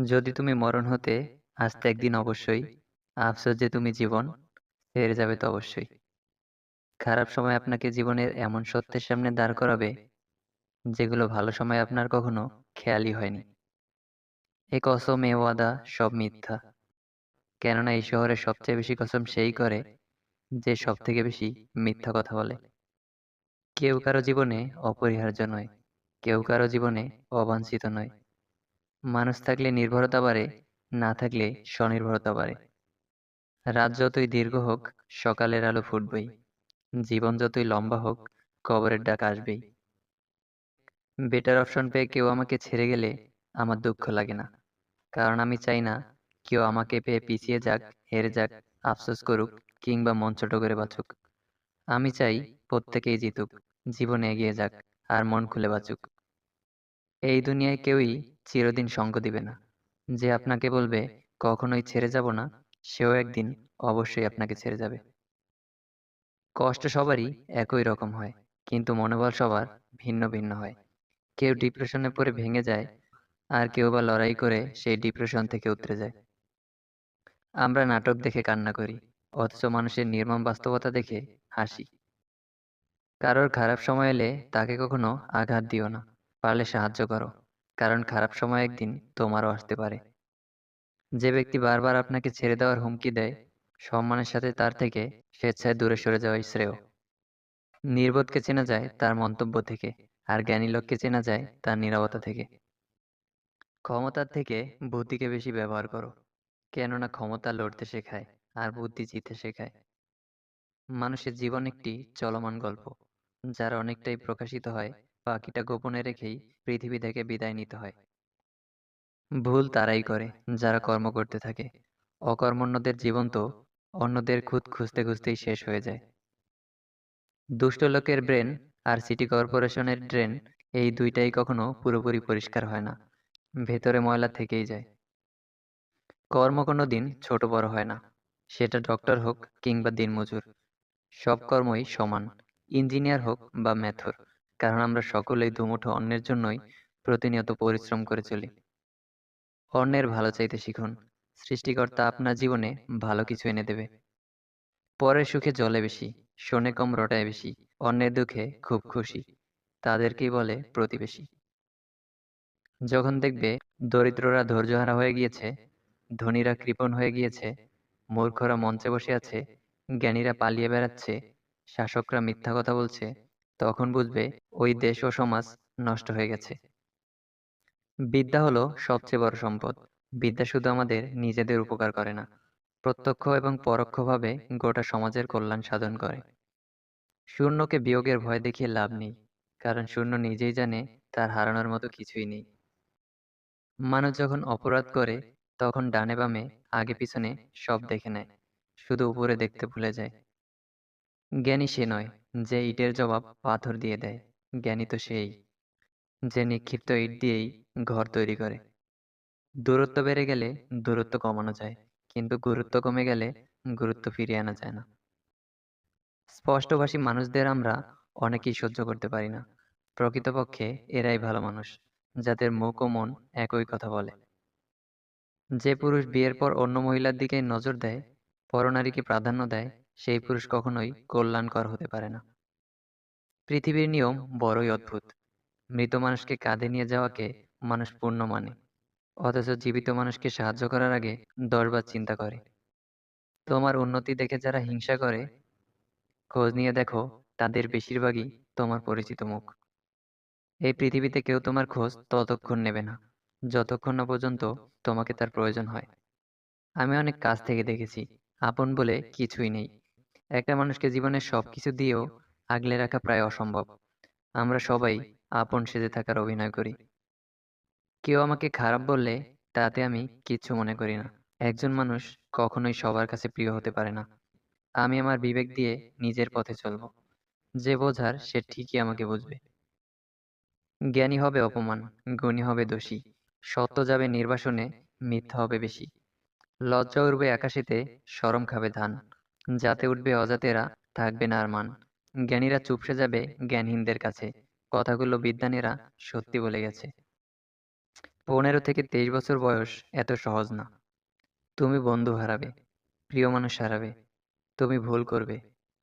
যদি তুমি মরণ হতে আসতে একদিন অবশ্যই, আফসোস যে তুমি জীবন হেরে যাবে তো অবশ্যই। খারাপ সময় আপনাকে জীবনের এমন সত্যের সামনে দাঁড় করাবে, যেগুলো ভালো সময় আপনার কখনো খেয়ালই হয়নি। এ কসম এ ওয়াদা সব মিথ্যা। কেননা এই শহরে সবচেয়ে বেশি কসম সেই করে, যে সব থেকে বেশি মিথ্যা কথা বলে। কেউ কারো জীবনে অপরিহার্য নয়, কেউ কারো জীবনে অবাঞ্ছিত নয়। মানুষ থাকলে নির্ভরতা বাড়ে, না থাকলে স্বনির্ভরতা বাড়ে। রাত যতই দীর্ঘ হোক, সকালের আলো ফুটবেই। জীবন যতই লম্বা হোক, কবরের ডাক আসবেই। বেটার অপশন পেয়ে কেউ আমাকে ছেড়ে গেলে আমার দুঃখ লাগে না, কারণ আমি চাই না কেউ আমাকে পেয়ে পিছিয়ে যাক, হেরে যাক, আফসোস করুক, কিংবা মন ছোট করে বাঁচুক। আমি চাই প্রত্যেকেই জিতুক, জীবনে এগিয়ে যাক, আর মন খুলে বাঁচুক। এই দুনিয়ায় কেউই চিরদিন সঙ্গ দিবে না। যে আপনাকে বলবে কখনোই ছেড়ে যাব না, সেও একদিন অবশ্যই আপনাকে ছেড়ে যাবে। কষ্ট সবারই একই রকম হয়, কিন্তু মনোবল সবার ভিন্ন ভিন্ন হয়। কেউ ডিপ্রেশনে পড়ে ভেঙে যায়, আর কেউ বা লড়াই করে সেই ডিপ্রেশন থেকে উতরে যায়। আমরা নাটক দেখে কান্না করি, অথচ মানুষের নির্মম বাস্তবতা দেখে হাসি। কারোর খারাপ সময় এলে তাকে কখনো আঘাত দিও না, পারলে সাহায্য করো, কারণ খারাপ সময় একদিন তোমারও আসতে পারে। যে ব্যক্তি বারবার আপনাকে ছেড়ে দেওয়ার হুমকি দেয়, সম্মানের সাথে তার থেকে স্বেচ্ছায় দূরে সরে যাওয়াই শ্রেয়। নির্বোধকে চেনা যায় তার মন্তব্য থেকে, আর জ্ঞানী লোককে চেনা যায় তার নীরবতা থেকে। ক্ষমতার থেকে বুদ্ধিকে বেশি ব্যবহার করো, কেননা ক্ষমতা লড়তে শেখায়, আর বুদ্ধি জিতে শেখায়। মানুষের জীবন একটি চলমান গল্প, যার অনেকটাই প্রকাশিত হয়, বাকিটা গোপনে রেখেই পৃথিবী থেকে বিদায় নিতে হয়। ভুল তারাই করে যারা কর্ম করতে থাকে। অকর্মণ্যদের জীবন তো অন্যদের খুঁত খুঁজতে খুঁজতেই শেষ হয়ে যায়। দুষ্ট লোকের ব্রেন আর সিটি কর্পোরেশনের ড্রেন, এই দুইটাই কখনো পুরোপুরি পরিষ্কার হয় না, ভেতরে ময়লা থেকেই যায়। কর্ম কোনো দিন ছোট বড় হয় না, সেটা ডক্টর হোক কিংবা দিনমজুর, সব কর্মই সমান। ইঞ্জিনিয়ার হোক বা ম্যাথর, কারণ আমরা সকলেই দুমুঠো অন্যের জন্যই প্রতিনিয়ত পরিশ্রম করে চলি। অন্যের ভালো চাইতে শিখুন, সৃষ্টিকর্তা আপনার জীবনে ভালো কিছু এনে দেবে। পরের সুখে জ্বলে বেশি, শোনে কম রটায় বেশি, অন্যের দুঃখে খুব খুশি, তাদেরকেই বলে প্রতিবেশী। যখন দেখবে দরিদ্ররা ধৈর্যহারা হয়ে গিয়েছে, ধনীরা কৃপণ হয়ে গিয়েছে, মূর্খরা মঞ্চে বসে আছে, জ্ঞানীরা পালিয়ে বেড়াচ্ছে, শাসকরা মিথ্যা কথা বলছে, তখন বুঝবে ওই দেশ ও সমাজ নষ্ট হয়ে গেছে। বিদ্যা হলো সবচেয়ে বড় সম্পদ। বিদ্যা শুধু আমাদের নিজেদের উপকার করে না, প্রত্যক্ষ এবং পরোক্ষভাবে গোটা সমাজের কল্যাণ সাধন করে। শূন্যকে বিয়োগের ভয় দেখিয়ে লাভ নেই, কারণ শূন্য নিজেই জানে তার হারানোর মতো কিছুই নেই। মানুষ যখন অপরাধ করে, তখন ডানে বামে আগে পিছনে সব দেখে নেয়, শুধু উপরে দেখতে ভুলে যায়। জ্ঞানী সে নয় যে ইটের জবাব পাথর দিয়ে দেয়, জ্ঞানী তো সেই যে নিক্ষিপ্ত ইট দিয়েই ঘর তৈরি করে। দূরত্ব বেড়ে গেলে দূরত্ব কমানো যায়, কিন্তু গুরুত্ব কমে গেলে গুরুত্ব ফিরিয়ে আনা যায় না। স্পষ্টভাষী মানুষদের আমরা অনেকেই সহ্য করতে পারি না। প্রকৃতপক্ষে এরাই ভালো মানুষ, যাদের মুখ ও মন একই কথা বলে। যে পুরুষ বিয়ের পর অন্য মহিলার দিকে নজর দেয়, পরনারীকে প্রাধান্য দেয়, সেই পুরুষ কখনোই কল্যাণকর হতে পারে না। পৃথিবীর নিয়ম বড়ই অদ্ভুত। মৃত মানুষকে কাঁধে নিয়ে যাওয়াকে মানুষ পুণ্য মানে, অথচ জীবিত মানুষকে সাহায্য করার আগে 10 বার চিন্তা করে। তোমার উন্নতি দেখে যারা হিংসা করে, খোঁজ নিয়ে দেখো তাদের বেশিরভাগই তোমার পরিচিত মুখ। এই পৃথিবীতে কেউ তোমার খোঁজ ততক্ষণ নেবে না, যতক্ষণ না পর্যন্ত তোমাকে তার প্রয়োজন হয়। আমি অনেক কাছ থেকে দেখেছি, আপন বলে কিছুই নেই। একটা মানুষকে জীবনের সবকিছু দিয়েও আগলে রাখা প্রায় অসম্ভব। আমরা সবাই আপন সেজে থাকার অভিনয় করি। কেউ আমাকে খারাপ বললে তাতে আমি কিচ্ছু মনে করি না। একজন মানুষ কখনোই সবার কাছে প্রিয় হতে পারে না। আমি আমার বিবেক দিয়ে নিজের পথে চলব। যে বোঝার সে ঠিকই আমাকে বুঝবে। জ্ঞানী হবে অপমান, গুণী হবে দোষী, সত্য যাবে নির্বাসনে, মিথ্যা হবে বেশি। লজ্জা উঠবে আকাশেতে, শরম খাবে ধান, যাতে উঠবে অজাতেরা, থাকবে না আর মান। জ্ঞানীরা চুপসে যাবে জ্ঞানহীনদের কাছে, কথাগুলো বিদ্বানেরা সত্যি বলে গেছে। 15 থেকে 23 বছর বয়স এত সহজ না। তুমি বন্ধু হারাবে, প্রিয় মানুষ হারাবে, তুমি ভুল করবে,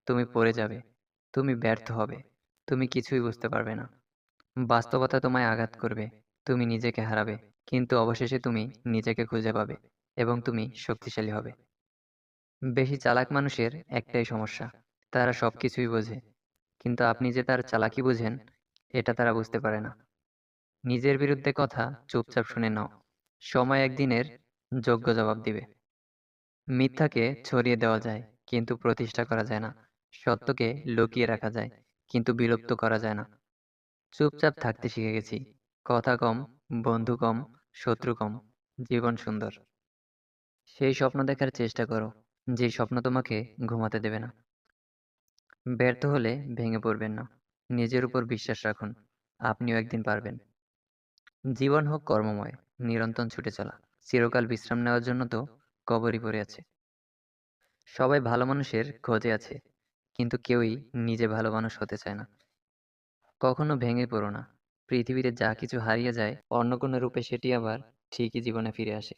তুমি পড়ে যাবে, তুমি ব্যর্থ হবে, তুমি কিছুই বুঝতে পারবে না। বাস্তবতা তোমায় আঘাত করবে, তুমি নিজেকে হারাবে, কিন্তু অবশেষে তুমি নিজেকে খুঁজে পাবে এবং তুমি শক্তিশালী হবে। বেশি চালাক মানুষের একটাই সমস্যা, তারা সবকিছুই বোঝে, কিন্তু আপনি যে তার চালাকি বুঝেন, এটা তারা বুঝতে পারে না। নিজের বিরুদ্ধে কথা চুপচাপ শুনে নাও, সময় একদিনের যোগ্য জবাব দিবে। মিথ্যাকে ছড়িয়ে দেওয়া যায়, কিন্তু প্রতিষ্ঠা করা যায় না। সত্যকে লুকিয়ে রাখা যায়, কিন্তু বিলুপ্ত করা যায় না। চুপচাপ থাকতে শিখে গেছি, কথা কম, বন্ধু কম, শত্রু কম, জীবন সুন্দর। সেই স্বপ্ন দেখার চেষ্টা করো, যে স্বপ্ন তোমাকে ঘুমাতে দেবে না। ব্যর্থ হলে ভেঙে পড়বেন না, নিজের উপর বিশ্বাস রাখুন, আপনিও একদিন পারবেন। জীবন হোক কর্মময়, নিরন্তর ছুটে চলা, চিরকাল বিশ্রাম নেওয়ার জন্য তো কবরই পড়ে আছে। সবাই ভালো মানুষের খোঁজে আছে, কিন্তু কেউই নিজে ভালো মানুষ হতে চায় না। কখনো ভেঙে পড়ো না, পৃথিবীতে যা কিছু হারিয়ে যায় অন্য কোনো রূপে সেটি আবার ঠিকই জীবনে ফিরে আসে।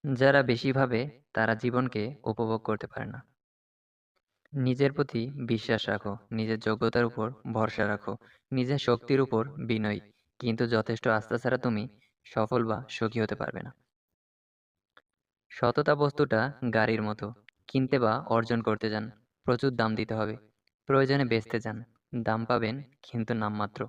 যারা বেশি ভাবে তারা জীবনকে উপভোগ করতে পারে না। নিজের প্রতি বিশ্বাস রাখো, নিজের যোগ্যতার উপর ভরসা রাখো, নিজের শক্তির উপর বিনয়ী, কিন্তু যথেষ্ট আস্থা ছাড়া তুমি সফল বা সুখী হতে পারবে না। সততা বস্তুটা গাড়ির মতো, কিনতে বা অর্জন করতে যান প্রচুর দাম দিতে হবে, প্রয়োজনে বেচতে যান, দাম পাবেন কিন্তু নামমাত্র।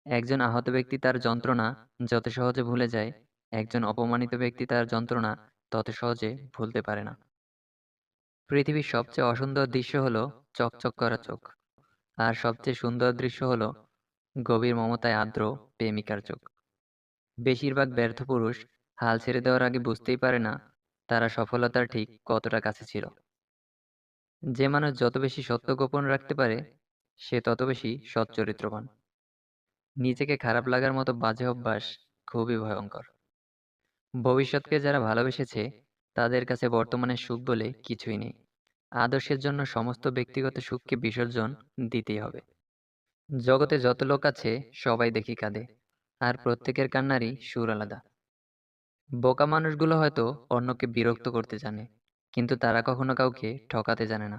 একজন আহত ব্যক্তি তার যন্ত্রণা যত সহজে ভুলে যায়, একজন অপমানিত ব্যক্তি তার যন্ত্রণা তত সহজে ভুলতে পারে না। পৃথিবীর সবচেয়ে অসুন্দর দৃশ্য হলো চকচক করা চোখ, আর সবচেয়ে সুন্দর দৃশ্য হলো গভীর মমতায় আর্দ্র প্রেমিকার চোখ। বেশিরভাগ ব্যর্থ পুরুষ হাল ছেড়ে দেওয়ার আগে বুঝতেই পারে না তারা সফলতার ঠিক কতটা কাছে ছিল। যে মানুষ যত বেশি সত্য গোপন রাখতে পারে, সে তত বেশি সৎ চরিত্রবান। নিজেকে খারাপ লাগার মতো বাজে অভ্যাস খুবই ভয়ঙ্কর। ভবিষ্যৎকে যারা ভালোবেসেছে, তাদের কাছে বর্তমানের সুখ বলে কিছুই নেই। আদর্শের জন্য সমস্ত ব্যক্তিগত সুখকে বিসর্জন দিতেই হবে। জগতে যত লোক আছে সবাই দেখি কাঁদে, আর প্রত্যেকের কান্নারই সুর আলাদা। বোকা মানুষগুলো হয়তো অন্যকে বিরক্ত করতে জানে, কিন্তু তারা কখনো কাউকে ঠকাতে জানে না।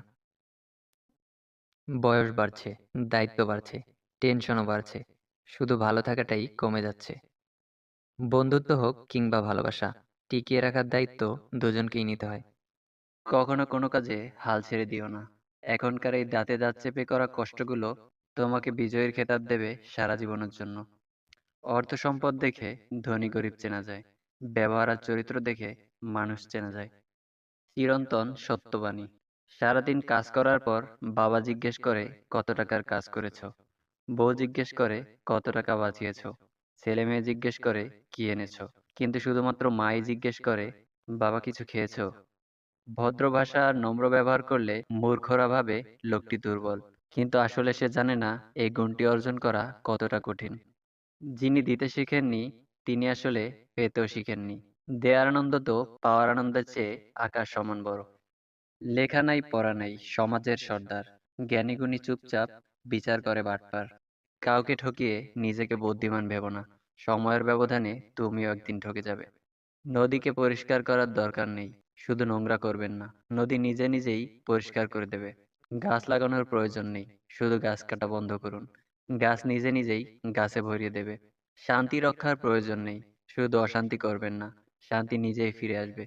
বয়স বাড়ছে, দায়িত্ব বাড়ছে, টেনশনও বাড়ছে, শুধু ভালো থাকাটাই কমে যাচ্ছে। বন্ধুত্ব হোক কিংবা ভালোবাসা, টিকিয়ে রাখার দায়িত্ব দুজনকেই নিতে হয়। কখনো কোনো কাজে হাল ছেড়ে দিও না। এখনকার এই দাঁতে দাঁত চেপে করা কষ্টগুলো তোমাকে বিজয়ের খেতাব দেবে সারা জীবনের জন্য। অর্থ সম্পদ দেখে ধনী গরিব চেনা যায়, ব্যবহার আর চরিত্র দেখে মানুষ চেনা যায়। চিরন্তন সত্যবাণী। সারাদিন কাজ করার পর বাবা জিজ্ঞেস করে কত টাকার কাজ করেছো, বউ জিজ্ঞেস করে কত টাকা বাঁচিয়েছো, ছেলে মেয়ে জিজ্ঞেস করে কি এনেছো, কিন্তু শুধুমাত্র মাই জিজ্ঞেস করে বাবা কিছু খেয়েছো। ভদ্র ভাষা আর নম্র ব্যবহার করলে মূর্খরা ভাবে লোকটি দুর্বল, কিন্তু আসলে সে জানে না এই গুণটি অর্জন করা কতটা কঠিন। যিনি দিতে শিখেননি তিনি আসলে পেতেও শিখেননি। দেয়ার আনন্দ তো পাওয়ার আনন্দের চেয়ে আকাশ সমান বড়। লেখা নাই পড়া নাই সমাজের সর্দার, জ্ঞানীগুণী চুপচাপ বিচার করে বাটপার। কাউকে ঠকিয়ে নিজেকে বুদ্ধিমান ভেবো না, সময়ের ব্যবধানে তুমিও একদিন ঠকে যাবে। নদীকে পরিষ্কার করার দরকার নেই, শুধু নোংরা করবেন না, নদী নিজে নিজেই পরিষ্কার করে দেবে। গাছ লাগানোর প্রয়োজন নেই, শুধু গাছ কাটা বন্ধ করুন, গাছ নিজে নিজেই গাছে ভরিয়ে দেবে। শান্তি রক্ষার প্রয়োজন নেই, শুধু অশান্তি করবেন না, শান্তি নিজেই ফিরে আসবে।